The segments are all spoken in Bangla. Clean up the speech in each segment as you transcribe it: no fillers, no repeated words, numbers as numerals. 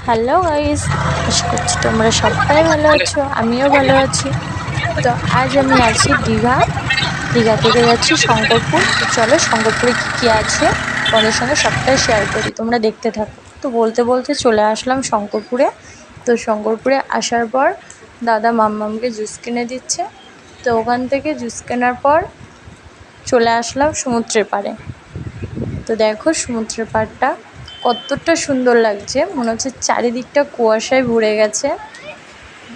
হ্যালো গাইস, আশা করছি তোমরা সবাই ভালো আছো, আমিও ভালো আছি। তো আজ আমি আছি দীঘা থেকে যাচ্ছি শঙ্করপুর। তো চলো শঙ্করপুরে কী কী আছে তোমাদের সঙ্গে সবটাই শেয়ার করি, তোমরা দেখতে থাকো। তো বলতে বলতে চলে আসলাম শঙ্করপুরে। তো শঙ্করপুরে আসার পর দাদা মাম্মামকে জুস কিনে দিচ্ছে। তো ওখান থেকে জুস কেনার পর চলে আসলাম সমুদ্রের পাড়ে। তো দেখো সমুদ্রের পাড়টা কতটা সুন্দর লাগছে, মনে হচ্ছে চারিদিকটা কুয়াশায় ভরে গেছে,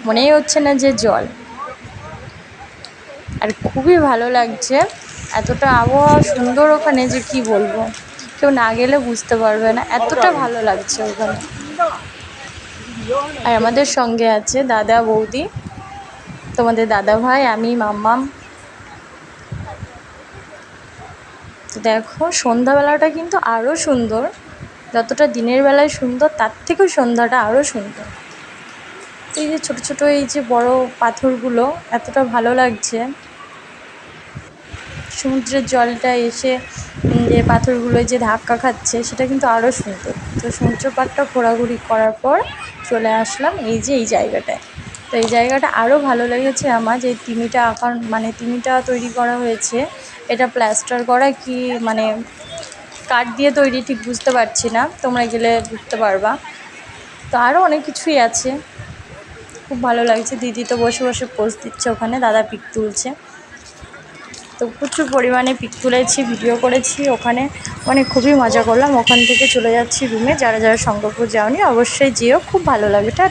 মনেই হচ্ছে না যে জল। আর খুবই ভালো লাগছে, এতটা আবহাওয়া সুন্দর ওখানে যে কি বলবো, কেউ না গেলে বুঝতে পারবে না, এতটা ভালো লাগছে ওখানে। আর আমাদের সঙ্গে আছে দাদা বৌদি, তোমাদের দাদা ভাই, আমি, মাম্মাম। তো দেখো সন্ধ্যাবেলাটা কিন্তু আরও সুন্দর, যতটা দিনের বেলায় সুন্দর তার থেকেও সন্ধ্যাটা আরও সুন্দর। এই যে ছোট ছোট এই যে বড় পাথরগুলো এতটা ভালো লাগছে, সমুদ্রের জলটা এসে যে পাথরগুলো যে ধাক্কা খাচ্ছে সেটা কিন্তু আরও সুন্দর। তো সমুদ্র পাড়টা ঘোরাঘুরি করার পর চলে আসলাম এই যে এই জায়গাটায়। তো এই জায়গাটা আরও ভালো লেগেছে আমার, যে তিমিটা আঁকার মানে তিমিটা তৈরি করা হয়েছে, এটা প্লাস্টার করা কি মানে কাঠ দিয়ে তৈরি ঠিক বুঝতে পারছি না, তোমরা গেলে বুঝতে পারবা। তো আরও অনেক কিছুই আছে, খুব ভালো লাগছে। দিদি তো বসে বসে পোজ দিচ্ছে ওখানে, দাদা পিক তুলছে। তো প্রচুর পরিমাণে পিক তুলেছি, ভিডিও করেছি ওখানে, মানে খুবই মজা করলাম। ওখান থেকে চলে যাচ্ছি রুমে। যারা যারা শঙ্করপুর যাওনি অবশ্যই যেও, খুব ভালো লাগবে। টাটা।